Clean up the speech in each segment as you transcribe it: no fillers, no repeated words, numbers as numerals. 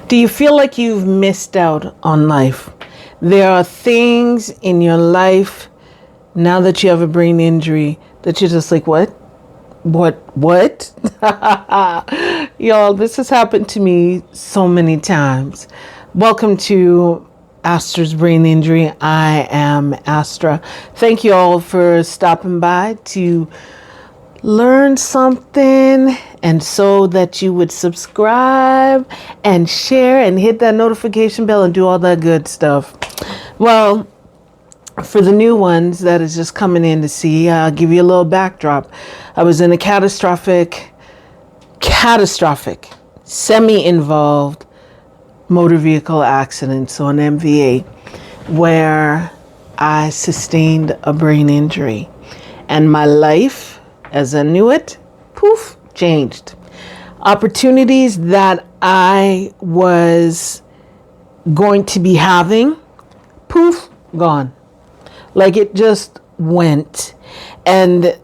Do you feel like you've missed out on life? There are things in your life now that you have a brain injury that you're just like, what? What? Y'all, this has happened to me so many times. Welcome to Astra's Brain Injury. I am Astra. Thank you all for stopping by to learn something, and so that you would subscribe and share and hit that notification bell and do all that good stuff. Well, for the new ones that is just coming in to see, I'll give you a little backdrop. I was in a catastrophic, semi-involved motor vehicle accident, so an MVA, where I sustained a brain injury. And my life, as I knew it, poof, changed. Opportunities that I was going to be having, poof, gone. Like it just went. And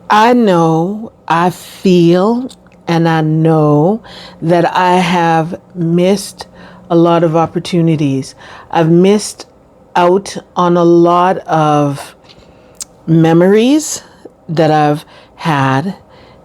I know, I feel, and I know that I have missed a lot of opportunities. I've missed out on a lot of memories that I've had,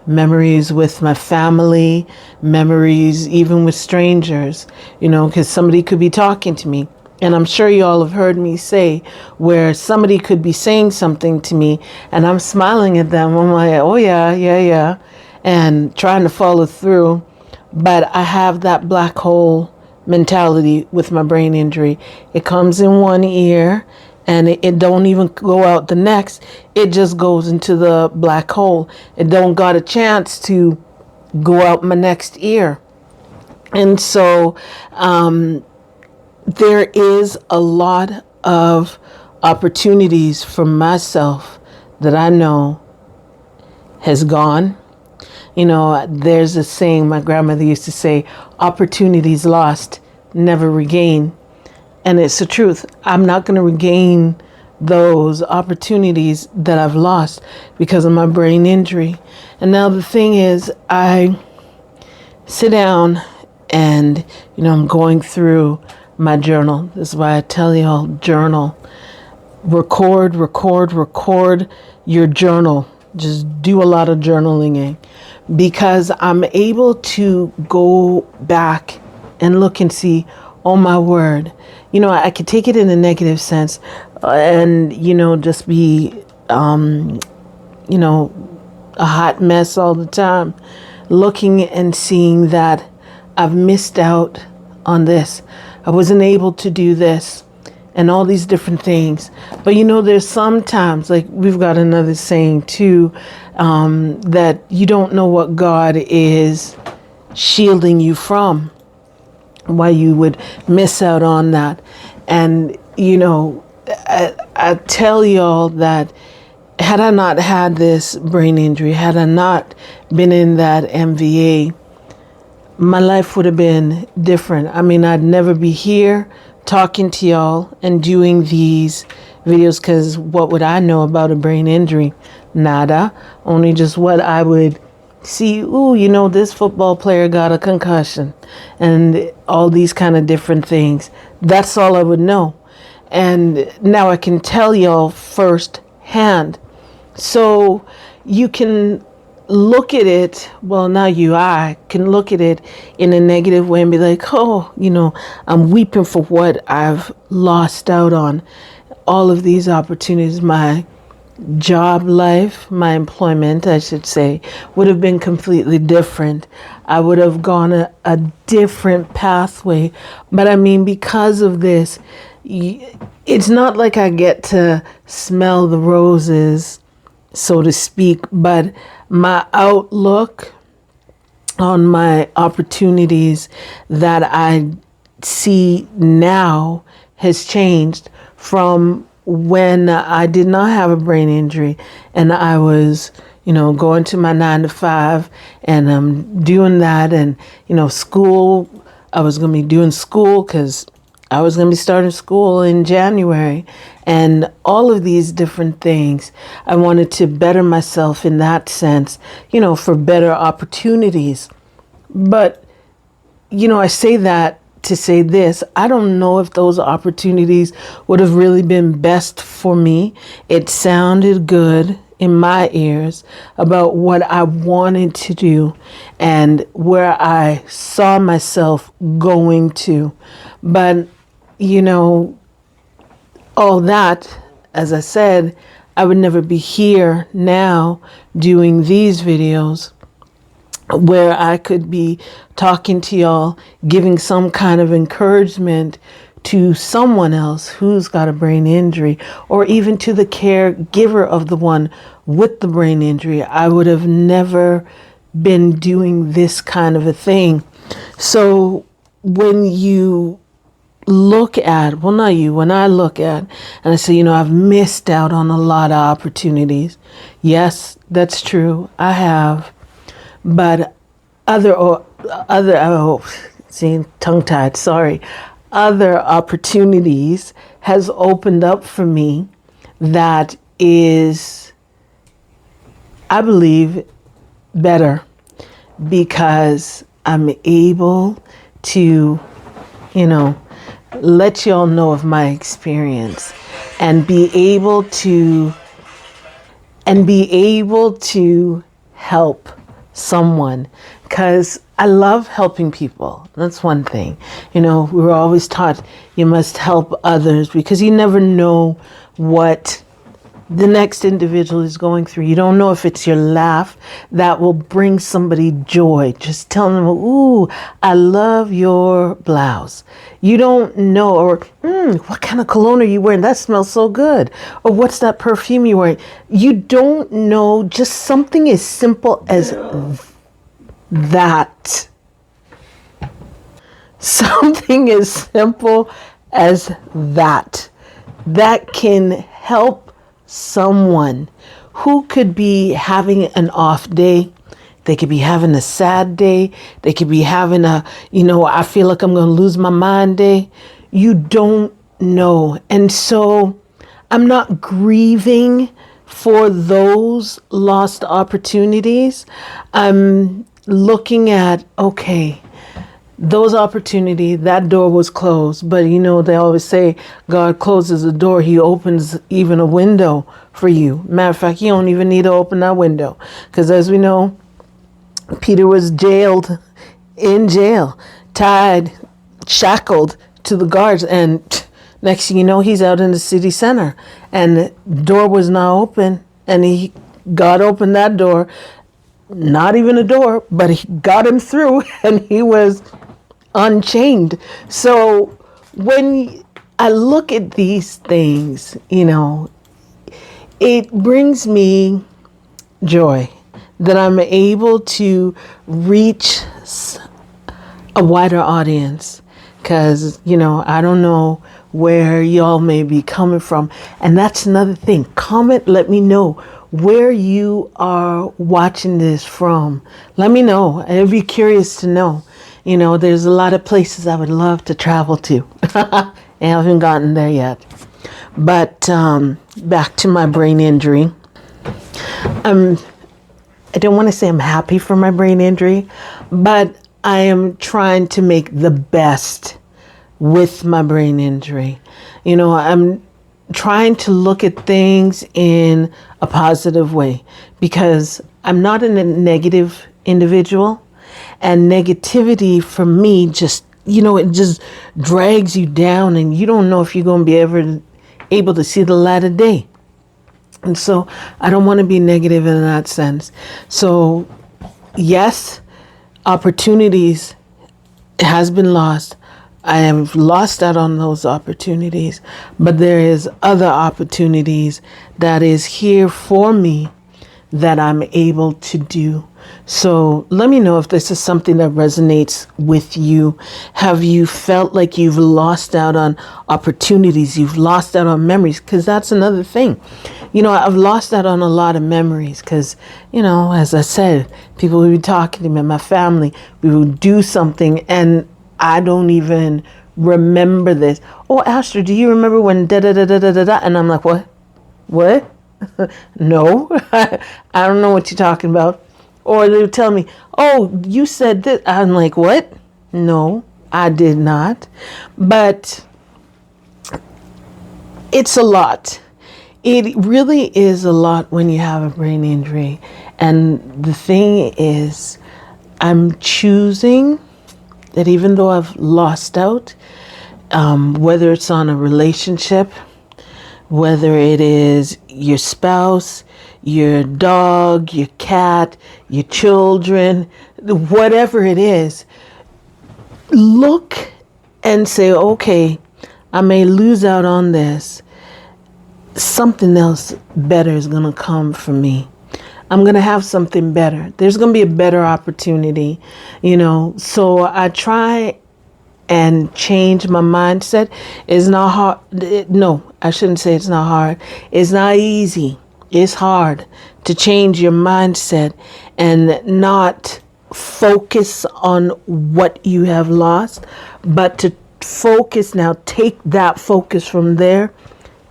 memories with my family, memories even with strangers, because somebody could be talking to me. And I'm sure you all have heard me say where somebody could be saying something to me and I'm smiling at them. I'm like, oh yeah, and trying to follow through. But I have that black hole mentality with my brain injury. It comes in one ear and it don't even go out the next. It just goes into the black hole. It don't got a chance to go out my next ear. And so there is a lot of opportunities for myself that I know has gone. There's a saying my grandmother used to say, opportunities lost, never regained. And it's the truth. I'm not going to regain those opportunities that I've lost because of my brain injury. And now the thing is, I sit down and, I'm going through my journal. This is why I tell you all, journal. Record your journal. Just do a lot of journaling because I'm able to go back and look and see, oh my word, I could take it in a negative sense and, just be, a hot mess all the time, looking and seeing that I've missed out on this. I wasn't able to do this and all these different things. But, there's sometimes, like we've got another saying too, that you don't know what God is shielding you from, why you would miss out on that. And, I tell y'all that had I not had this brain injury, had I not been in that MVA, my life would have been different. I mean, I'd never be here talking to y'all and doing these videos, because what would I know about a brain injury? Nada. Only just what I would see, this football player got a concussion and all these kind of different things. That's all I would know. And now I can tell y'all firsthand. So you can look at it, I can look at it in a negative way and be like, I'm weeping for what I've lost out on. All of these opportunities, my job life, my employment, I should say, would have been completely different. I would have gone a different pathway. But I mean, because of this, it's not like I get to smell the roses, so to speak, but my outlook on my opportunities that I see now has changed from when I did not have a brain injury and I was, going to my 9 to 5 and I'm doing that, and, school, I was going to be doing school because I was going to be starting school in January, and all of these different things. I wanted to better myself in that sense, for better opportunities. But I say that to say this. I don't know if those opportunities would have really been best for me. It sounded good in my ears about what I wanted to do and where I saw myself going to. But, all that, as I said, I would never be here now doing these videos where I could be talking to y'all, giving some kind of encouragement to someone else who's got a brain injury, or even to the caregiver of the one with the brain injury. I would have never been doing this kind of a thing. So when you look at, well, not you, when I look at and I say, I've missed out on a lot of opportunities. Yes, that's true. I have. But seeing tongue-tied, sorry. Other opportunities has opened up for me that is, I believe, better because I'm able to, let y'all know of my experience and be able to help someone, because I love helping people. That's one thing. We were always taught you must help others because you never know what the next individual is going through. You don't know if it's your laugh that will bring somebody joy. Just tell them, ooh, I love your blouse. You don't know, or what kind of cologne are you wearing? That smells so good. Or what's that perfume you're wearing? You don't know. Just something as simple as that. Something as simple as that can help someone who could be having an off day. They could be having a sad day. They could be having I feel like I'm going to lose my mind day. You don't know. And so I'm not grieving for those lost opportunities. I'm looking at, okay, those opportunities, that door was closed. But they always say God closes a door, he opens even a window for you. Matter of fact, you don't even need to open that window. Because as we know, Peter was in jail, tied, shackled to the guards. And next thing you know, he's out in the city center. And the door was now open. And God opened that door. Not even a door, but he got him through and he was unchained. So when I look at these things, it brings me joy that I'm able to reach a wider audience, because, I don't know where y'all may be coming from. And that's another thing. Comment, let me know where you are watching this from. Let me know. I'd be curious to know. There's a lot of places I would love to travel to. I haven't gotten there yet. But back to my brain injury. I don't want to say I'm happy for my brain injury, but I am trying to make the best with my brain injury. I'm trying to look at things in a positive way, because I'm not a negative individual, and negativity for me just, it just drags you down, and you don't know if you're going to be able to see the light of day. And so I don't want to be negative in that sense. So yes, opportunities has been lost. I have lost out on those opportunities, but there is other opportunities that is here for me that I'm able to do. So let me know if this is something that resonates with you. Have you felt like you've lost out on opportunities? You've lost out on memories? Because that's another thing. I've lost out on a lot of memories because, as I said, people would be talking to me, my family, we would do something and I don't even remember this. Oh, Astra, do you remember when da da da da da da da? And I'm like, what? What? No, I don't know what you're talking about. Or they would tell me, oh, you said this. I'm like, what? No, I did not. But it's a lot. It really is a lot when you have a brain injury. And the thing is, I'm choosing that even though I've lost out, whether it's on a relationship, whether it is your spouse, your dog, your cat, your children, whatever it is, look and say, okay, I may lose out on this. Something else better is going to come for me. I'm going to have something better. There's going to be a better opportunity, So I try and change my mindset. It's not hard. No, I shouldn't say it's not hard. It's not easy. It's hard to change your mindset and not focus on what you have lost, but to focus now, take that focus from there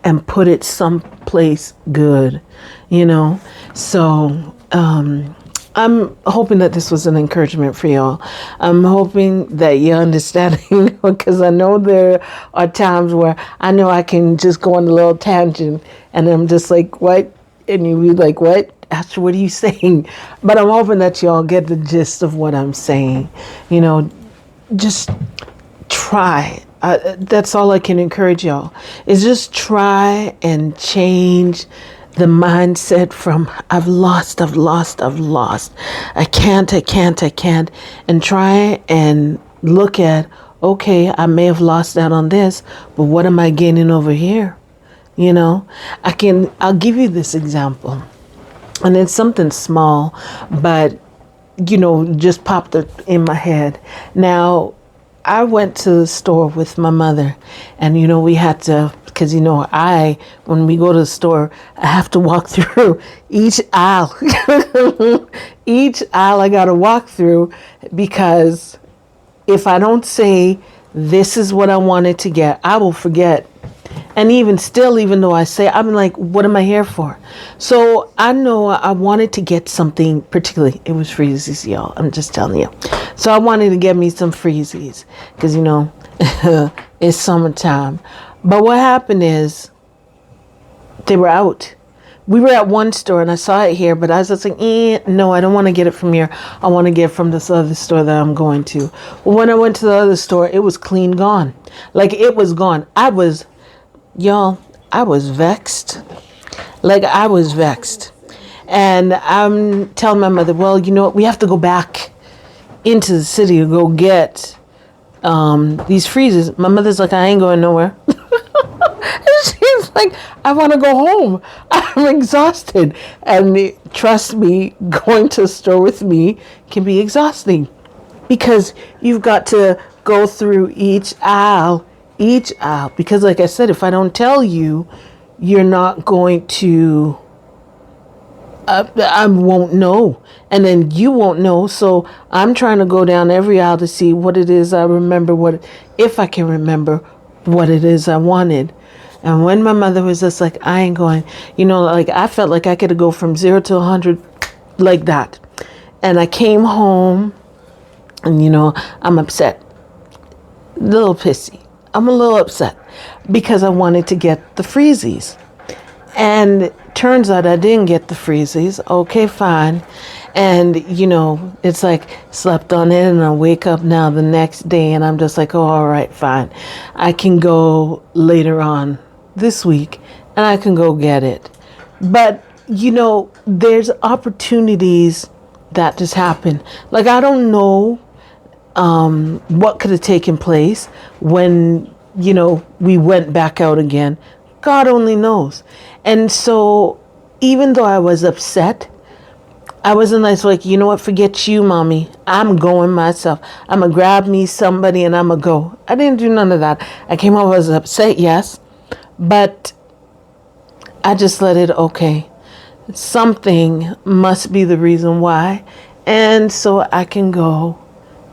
and put it someplace good, So I'm hoping that this was an encouragement for y'all. I'm hoping that you're understanding because I know there are times where I know I can just go on a little tangent and I'm just like, what? And you be like, what? Astra, what are you saying? But I'm hoping that y'all get the gist of what I'm saying. Just try. That's all I can encourage y'all is just try and change the mindset from I've lost. I can't. And try and look at, okay, I may have lost out on this, but what am I gaining over here? I'll give you this example. And it's something small, but, just popped in my head. Now, I went to the store with my mother and, we had to, because, when we go to the store, I have to walk through each aisle. Each aisle I got to walk through because if I don't say this is what I wanted to get, I will forget. And even though I say, I'm like, what am I here for? So I know I wanted to get something, particularly, it was freezies, y'all. I'm just telling you. So I wanted to get me some freezies because, it's summertime. But what happened is they were out. We were at one store and I saw it here, but I was just like, no, I don't want to get it from here. I want to get it from this other store that I'm going to. Well, when I went to the other store, it was clean gone. Like it was gone. I was vexed. I was vexed. And I'm telling my mother, well, you know what? We have to go back into the city to go get these freezers. My mother's like, I ain't going nowhere. She's like, I want to go home. I'm exhausted. And trust me, going to a store with me can be exhausting because you've got to go through each aisle. Because like I said, if I don't tell you, you're not going to, I won't know. And then you won't know. So I'm trying to go down every aisle to see what it is I remember, if I can remember what it is I wanted. And when my mother was just like, I ain't going, I felt like I could go from 0 to 100 like that. And I came home and, I'm upset, a little pissy. I'm a little upset because I wanted to get the freezies. And turns out I didn't get the freezies. Okay, fine. And, it's like slept on it and I wake up now the next day and I'm just like, oh, all right, fine. I can go later on this week and I can go get it. But, there's opportunities that just happen. Like, I don't know what could have taken place when, we went back out again. God only knows. And so even though I was upset, I wasn't like, you know what, forget you, mommy. I'm going myself. I'm going to grab me somebody and I'm going to go. I didn't do none of that. I came home, I was upset, yes. But I just let it, okay. Something must be the reason why. And so I can go,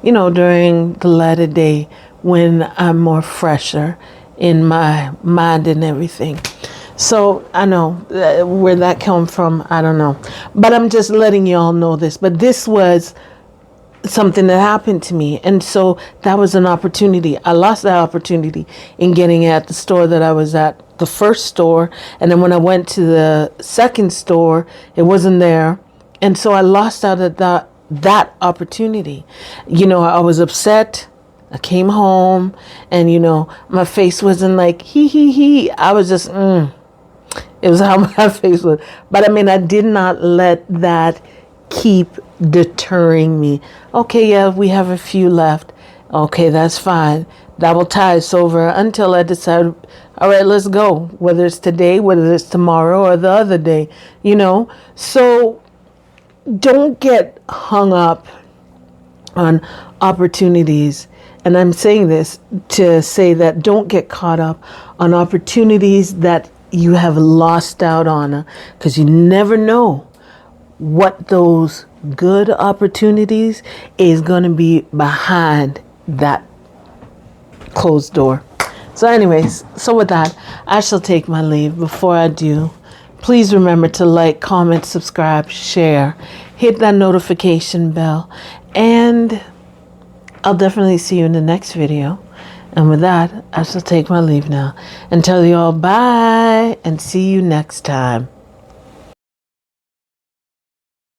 during the latter day when I'm more fresher in my mind and everything. So I know where that came from. I don't know. But I'm just letting y'all know this. But this was something that happened to me. And so that was an opportunity. I lost that opportunity in getting it at the store that I was at, the first store. And then when I went to the second store, it wasn't there. And so I lost out at that opportunity. I was upset. I came home and, my face wasn't like, he. I was just, It was how my face was. But I did not let that keep deterring me. Okay, yeah, we have a few left. Okay, that's fine. That will tie us over until I decide, all right, let's go. Whether it's today, whether it's tomorrow, or the other day, So don't get hung up on opportunities. And I'm saying this to say that don't get caught up on opportunities that you have lost out on, because you never know what those good opportunities is going to be behind that closed door. So anyways, with that, I shall take my leave. Before I do, please remember to like, comment, subscribe, share, hit that notification bell, and I'll definitely see you in the next video. And with that, I shall take my leave now and tell you all bye and see you next time.